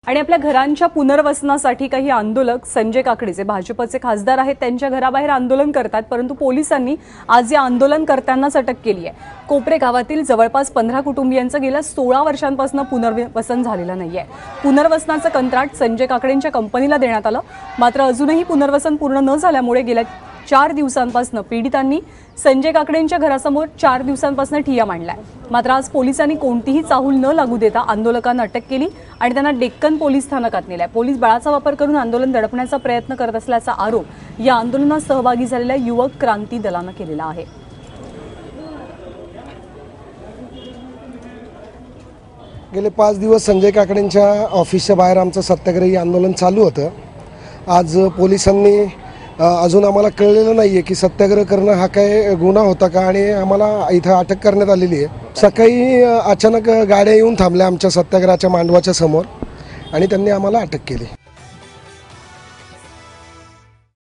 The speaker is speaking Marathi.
आणि आपल्या घरांच्या पुनर्वसनासाठी काही आंदोलक संजय काकडे जे भाजपचे खासदार आहेत त्यांच्या घराबाहेर आंदोलन करतात, परंतु पोलिसांनी आज या आंदोलनकर्त्यांनाच अटक केली आहे। कोपरे गावातील जवळपास 15 कुटुंबियांचं गेल्या 16 वर्षांपासून पुनर्वसन झालेलं नाहीये। पुनर्वसनाचं कंत्राट संजय काकडेंच्या कंपनीला देण्यात आलं, मात्र अजूनही पुनर्वसन पूर्ण न झाल्यामुळे गेल्या 4 दिवसांपासून पीडितांनी संजय काकडेंच्या घरासमोर 4 दिवसांपासून ठिय्या मांडलाय। मात्र आज पोलिसांनी कोणतीही चाहूल न लागू देता आंदोलकांना अटक केली आणि त्यांना डेक्कन पोलीस स्थानकात नेले। पोलीस बळाचा वापर करून आंदोलन दडपण्याचा प्रयत्न करत असल्याचा आरोप या आंदोलनात सहभागी झालेल्या युवक क्रांती दलानं केलेला आहे। गेले 5 दिवस संजय काकडेंच्या ऑफिसच्या बाहेर आमचं सत्याग्रही आंदोलन चालू होतं। आज पोलिसांनी अजून आम्हाला कळलेलं नाहीये की सत्याग्रह करणं हा काय गुन्हा होता का आणि आम्हाला इथं अटक करण्यात आलेली आहे। सकाळी अचानक गाड्या येऊन थांबल्या आमच्या सत्याग्रहाच्या मांडवाच्या समोर आणि त्यांनी आम्हाला अटक केली।